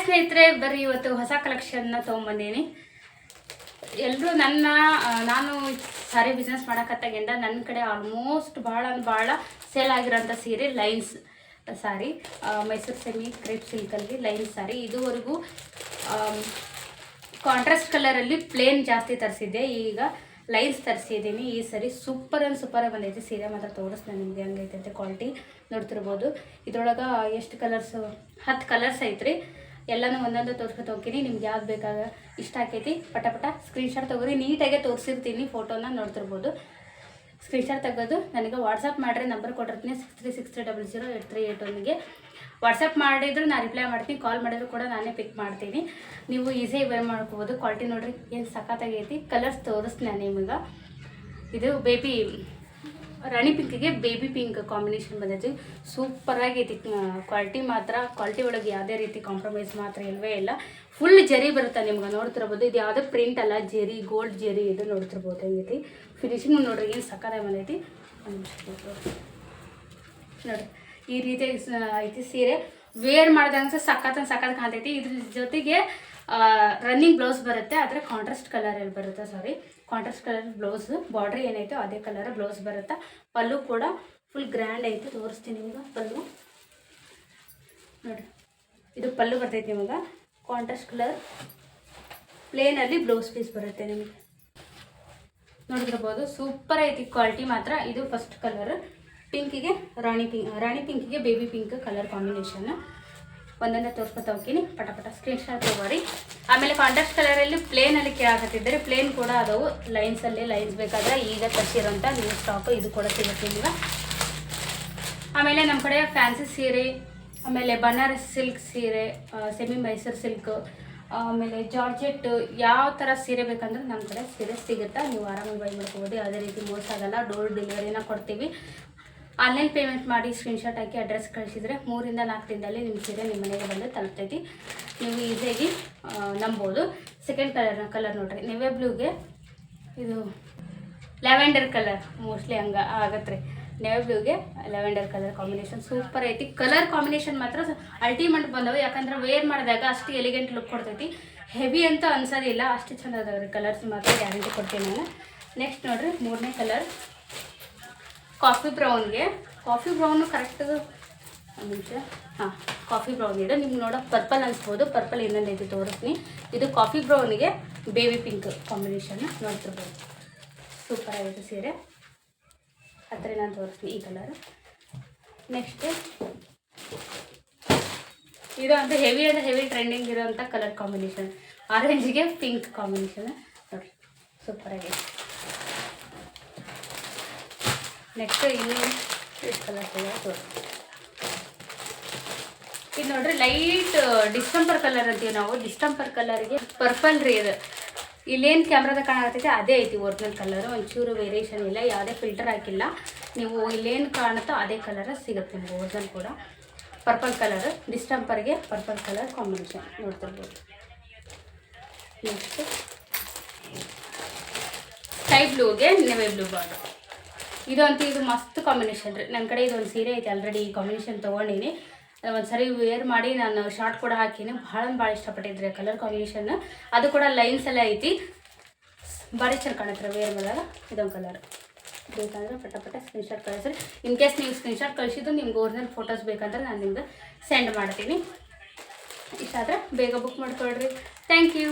ಸ್ನೇಹಿತರೆ, ಬರ್ರಿ ಇವತ್ತು ಹೊಸ ಕಲೆಕ್ಷನ್ನ ತೊಗೊಂಬಂದೀನಿ. ಎಲ್ಲರೂ ನಾನು ಸಾರಿ ಬಿಸ್ನೆಸ್ ಮಾಡೋಕತ್ತಾಗಿಂದ ನನ್ನ ಕಡೆ ಆಲ್ಮೋಸ್ಟ್ ಭಾಳ ಸೇಲ್ ಆಗಿರೋಂಥ ಸೀರೆ ಲೈನ್ಸ್ ಸಾರಿ, ಮೈಸೂರು ಸೆಮಿ ಕ್ರೇಪ್ ಸಿಲ್ಕಲ್ಲಿ ಲೈನ್ಸ್ ಸಾರಿ. ಇದುವರೆಗೂ ಕಾಂಟ್ರಾಸ್ಟ್ ಕಲರಲ್ಲಿ ಪ್ಲೇನ್ ಜಾಸ್ತಿ ತರಿಸಿದ್ದೆ, ಈಗ ಲೈನ್ಸ್ ತರಿಸಿದ್ದೀನಿ. ಈ ಸರಿ ಸೂಪರ್ ಬಂದೈತಿ. ಸೀರೆ ಮಾತ್ರ ತೋರಿಸ್ತೀನಿ ನಿಮಗೆ ಹಂಗೈತೆ ಅಂತ ಕ್ವಾಲಿಟಿ ನೋಡ್ತಿರ್ಬೋದು. ಇದ್ರೊಳಗೆ ಎಷ್ಟು ಕಲರ್ಸು 10 ಕಲರ್ಸ್ ಐತ್ರಿ. ಎಲ್ಲನೂ ಒಂದೊಂದು ತೋರ್ಸ್ಕೊತ ಹೋಗ್ತೀನಿ. ನಿಮ್ಗೆ ಯಾವ್ದು ಬೇಕಾಗ ಇಷ್ಟ ಆಕೈತಿ ಪಟ ಸ್ಕ್ರೀನ್ಶಾಟ್ ತೊಗೊರಿ. ನೀಟಾಗೆ ತೋರಿಸಿರ್ತೀನಿ, ಫೋಟೋನ ನೋಡ್ತಿರ್ಬೋದು. ಸ್ಕ್ರೀನ್ಶಾಟ್ ತೆಗೆದು ನನಗೆ ವಾಟ್ಸಪ್ ಮಾಡಿರಿ, ನಂಬರ್ ಕೊಟ್ಟಿರ್ತೀನಿ 6360083881ಗೆ. ವಾಟ್ಸಪ್ ಮಾಡಿದ್ರು ನಾನು ರಿಪ್ಲೈ ಮಾಡ್ತೀನಿ, ಕಾಲ್ ಮಾಡಿದ್ರು ಕೂಡ ನಾನೇ ಪಿಕ್ ಮಾಡ್ತೀನಿ. ನೀವು ಈಸಿಯಾಗಿ ವೇರ್ ಮಾಡ್ಕೋಬೋದು. ಕ್ವಾಲಿಟಿ ನೋಡಿರಿ ಏನು ಸಖತ್ತಾಗೈತಿ. ಕಲರ್ಸ್ ತೋರಿಸ್ತೀನಿ ನಾನು ನಿಮಗೆ. ಇದು Baby Rani ಪಿಂಕಿಗೆ baby pink combination ಬಂದೈತಿ. ಸೂಪರಾಗೈತಿ. ಕ್ವಾಲಿಟಿ ಒಳಗೆ ಯಾವುದೇ ರೀತಿ ಕಾಂಪ್ರಮೈಸ್ ಮಾತ್ರ ಇಲ್ಲವೇ ಇಲ್ಲ. ಫುಲ್ ಜರಿ ಬರುತ್ತೆ, ನಿಮ್ಗೆ ನೋಡ್ತಿರ್ಬೋದು. ಇದು ಯಾವುದೇ ಪ್ರಿಂಟ್ ಅಲ್ಲ, ಜರಿ ಗೋಲ್ಡ್ ಜರಿ ಇದು ನೋಡ್ತಿರ್ಬೋದು. ಹೆಂಗೈತಿ ಫಿನಿಶಿಂಗ್ ನೋಡ್ರಿ ಏನು ಸಕ್ಕತ್ತಾಗಿ ಬಂದೈತಿ. ನೋಡಿರಿ ಈ ರೀತಿ ಐತಿ ಸೀರೆ. ವೇರ್ ಮಾಡ್ದಂಗೆ ಸಖತ್ ಕಾಣ್ತೈತಿ. ಇದ್ರ ಜೊತೆಗೆ ರನ್ನಿಂಗ್ ಬ್ಲೌಸ್ ಬರುತ್ತೆ, ಆದರೆ ಕಾಂಟ್ರಾಸ್ಟ್ ಕಲರಲ್ಲಿ ಬರುತ್ತೆ. ಕಾಂಟ್ರಾಸ್ಟ್ ಕಲರ್ ಬ್ಲೌಸ್, ಬಾರ್ಡ್ರ್ ಏನೈತೋ ಅದೇ ಕಲರ್ ಬ್ಲೌಸ್ ಬರುತ್ತೆ. ಪಲ್ಲು ಕೂಡ ಫುಲ್ ಗ್ರ್ಯಾಂಡ್ ಐತೆ, ತೋರಿಸ್ತೀನಿ ನಿಮ್ಗೆ. ಪಲ್ಲು ನೋಡಿರಿ, ಇದು ಪಲ್ಲು ಬರ್ತೈತಿ ನಿಮಗೆ. ಕಾಂಟ್ರಾಸ್ಟ್ ಕಲರ್ ಪ್ಲೇನಲ್ಲಿ ಬ್ಲೌಸ್ ಪೀಸ್ ಬರುತ್ತೆ ನಿಮಗೆ, ನೋಡಿರ್ಬೋದು. ಸೂಪರ್ ಐತಿ ಕ್ವಾಲಿಟಿ ಮಾತ್ರ. ಇದು ಫಸ್ಟ್ ಕಲರ್ ಪಿಂಕಿಗೆ ರಾಣಿ ಪಿಂಕಿಗೆ ಬೇಬಿ ಪಿಂಕ್ ಕಲರ್ ಕಾಂಬಿನೇಷನ್. ಒಂದೊಂದೇ ತೋರಿಸ್ಕೊತಾ ಹೋಗ್ತೀನಿ, ಪಟ ಸ್ಕ್ರೀನ್ಶಾಟ್ ತೊಗೊರಿ. ಆಮೇಲೆ ಕಾಂಟ್ರಾಸ್ಟ್ ಕಲರಲ್ಲಿ ಪ್ಲೇನಲ್ಲಿ ಕೇಳಾಕತ್ತಿದ್ದಾರೆ. ಪ್ಲೇನ್ ಕೂಡ ಅದಾವು ಲೈನ್ಸಲ್ಲಿ. ಲೈನ್ಸ್ ಬೇಕಾದ್ರೆ ಈಗ ತರಿಸಿರೋಂಥ ನ್ಯೂ ಸ್ಟಾಕು ಇದು ಕೂಡ ಸಿಗುತ್ತೆ ಈಗ. ಆಮೇಲೆ ನಮ್ಮ ಕಡೆ ಫ್ಯಾನ್ಸಿ ಸೀರೆ, ಆಮೇಲೆ ಬನಾರಸ್ ಸಿಲ್ಕ್ ಸೀರೆ, ಸೆಮಿ ಮೈಸೂರು ಸಿಲ್ಕ್, ಆಮೇಲೆ ಜಾರ್ಜೆಟ್, ಯಾವ ಥರ ಸೀರೆ ಬೇಕಂದ್ರೆ ನಮ್ಮ ಕಡೆ ಸೀರೆ ಸಿಗುತ್ತೆ. ನೀವು ಆರಾಮಾಗಿ ಬೈ ಮಾಡ್ಕೋಬೋದು. ಯಾವುದೇ ರೀತಿ ಮೋಸ ಆಗಲ್ಲ. ಡೋರ್ ಡೆಲಿವರಿನ ಕೊಡ್ತೀವಿ. ಆನ್ಲೈನ್ ಪೇಮೆಂಟ್ ಮಾಡಿ ಸ್ಕ್ರೀನ್ಶಾಟ್ ಹಾಕಿ ಅಡ್ರೆಸ್ ಕಳಿಸಿದರೆ 3 ರಿಂದ 4 ದಿನದಲ್ಲಿ ನಿಮ್ಮ ಸೀರೆ ನಿಮ್ಮ ಮನೆಗೆ ಬಂದು ತಲುಪ್ತೈತಿ. ನೀವು ಈಸಿಯಾಗಿ ನಂಬೋದು. ಸೆಕೆಂಡ್ ಕಲರ್ ನೋಡ್ರಿ, ನೆವೆ ಬ್ಲೂಗೆ ಇದು ಲ್ಯಾವೆಂಡರ್ ಕಲರ್, ಮೋಸ್ಟ್ಲಿ ಹಂಗೆ ಆಗತ್ತೆ ರೀ. ನೆವೆ ಬ್ಲೂಗೆ ಲ್ಯಾವೆಂಡರ್ ಕಲರ್ ಕಾಂಬಿನೇಷನ್ ಸೂಪರ್ ಐತಿ. ಕಲರ್ ಕಾಂಬಿನೇಷನ್ ಮಾತ್ರ ಅಲ್ಟಿಮೇಟ್ ಬಂದವು. ಯಾಕಂದ್ರೆ ವೇರ್ ಮಾಡಿದಾಗ ಅಷ್ಟು ಎಲಿಗೆಂಟ್ ಲುಕ್ ಕೊಡ್ತೈತಿ. ಹೆವಿ ಅಂತ ಅನ್ಸೋದಿಲ್ಲ, ಅಷ್ಟು ಚಂದ ಅದಾವ್ರಿ. ಕಲರ್ಸ್ ಮಾತ್ರ ಗ್ಯಾರಂಟಿ ಕೊಡ್ತೀನಿ ನಾನು. ನೆಕ್ಸ್ಟ್ ನೋಡ್ರಿ, 3ನೇ ಕಲರ್ ಕಾಫಿ ಬ್ರೌನು ಕರೆಕ್ಟ್ ಒಂದು ನಿಮಿಷ. ಕಾಫಿ ಬ್ರೌನ್ ಇದೆ ನಿಮ್ಗೆ ನೋಡೋಕೆ ಪರ್ಪಲ್ ಅನಿಸ್ಬೋದು. ಪರ್ಪಲ್ ಇನ್ನೊಂದು ಐತಿ ತೋರಿಸ್ತೀನಿ. ಇದು ಕಾಫಿ ಬ್ರೌನಿಗೆ ಬೇಬಿ ಪಿಂಕ್ ಕಾಂಬಿನೇಷನ್ ನೋಡ್ತಿರ್ಬೋದು. ಸೂಪರ್ ಆಗಿದೆ ಸೀರೆ. ಹತ್ತಿರ ನಾನು ತೋರಿಸ್ತೀನಿ ಈ ಕಲರ್. ನೆಕ್ಸ್ಟ್ ಇದು ಅಂತ ಹೆವಿ ಟ್ರೆಂಡಿಂಗ್ ಇರೋಂಥ ಕಲರ್ ಕಾಂಬಿನೇಷನ್. ಆರೆಂಜಿಗೆ ಪಿಂಕ್ ಕಾಂಬಿನೇಷನ್ ನೋಡಿರಿ, ಸೂಪರ್ ಆಗಿದೆ. ನೆಕ್ಸ್ಟ್ ಇಲ್ಲಿ ಕಲರ್ ತೋರಿಸ್ತೀನಿ. ಇದು ನೋಡ್ರಿ, ಲೈಟ್ ಡಿಸ್ಟಂಪರ್ ಕಲರ್ ಅಂತೀವಿ ನಾವು. ಡಿಸ್ಟಂಪರ್ ಕಲರ್ಗೆ ಪರ್ಪಲ್ ರೀ. ಇದು ಇಲ್ಲೇನು ಕ್ಯಾಮ್ರಾದಾಗ ಕಾಣಕತ್ತೈತೆ ಅದೇ ಐತಿ ಒರಿಜಿನಲ್ ಕಲರು. ಒಂಚೂರು ವೇರಿಯೇಷನ್ ಇಲ್ಲ, ಯಾವುದೇ ಫಿಲ್ಟರ್ ಹಾಕಿಲ್ಲ. ನೀವು ಇಲ್ಲೇನು ಕಾಣುತ್ತೋ ಅದೇ ಕಲರ್ ಸಿಗುತ್ತೆ ನಿಮ್ಗೆ ಒರಿಜಿನಲ್ ಕೂಡ. ಪರ್ಪಲ್ ಕಲರ್, ಡಿಸ್ಟಂಪರ್ಗೆ ಪರ್ಪಲ್ ಕಲರ್ ಕಾಂಬಿನೇಷನ್ ನೋಡ್ತಿರ್ಬೋದು. ನೆಕ್ಸ್ಟ್ ಸ್ಕೈ ಬ್ಲೂಗೆ ನೆವೆ ಬ್ಲೂ ಬಾರ್ಡರ್. ಇದು ಮಸ್ತ್ ಕಾಂಬಿನೇಷನ್ ರೀ. ನನ್ನ ಕಡೆ ಇದೊಂದು ಸೀರೆ ಐತಿ ಆಲ್ರೆಡಿ. ಈ ಕಾಂಬಿನೇಷನ್ ತೊಗೊಂಡಿನಿ. ಒಂದು ಸರಿ ವೇರ್ ಮಾಡಿ ನಾನು ಶಾರ್ಟ್ ಕೂಡ ಹಾಕಿನಿ. ಭಾಳ ಇಷ್ಟಪಟ್ಟಿದ್ರಿ ಕಲರ್ ಕಾಂಬಿನೇಷನ್. ಅದು ಕೂಡ ಲೈನ್ಸ್ ಎಲ್ಲ ಐತಿ, ಭಾರಿ ಚೆನ್ನಾಗಿ ಕಾಣುತ್ತೆ ವೇರ್ ಮಾಡಿದಾಗ. ಇದೊಂದು ಕಲರ್ ಬೇಕಂದ್ರೆ ಪಟ ಸ್ಕ್ರೀನ್ಶಾಟ್ ಕಳಿಸ್ರಿ. ಇನ್ ಕೇಸ್ ನೀವು ಸ್ಕ್ರೀನ್ಶಾಟ್ ಕಳಿಸಿದ್ದು ನಿಮ್ಗೆ ಒರಿಜಿನಲ್ ಫೋಟೋಸ್ ಬೇಕಂದ್ರೆ ನಾನು ನಿಮ್ಗೆ ಸೆಂಡ್ ಮಾಡ್ತೀನಿ. ಇಷ್ಟ ಆದರೆ ಬೇಗ ಬುಕ್ ಮಾಡ್ಕೊಳ್ರಿ. Thank you.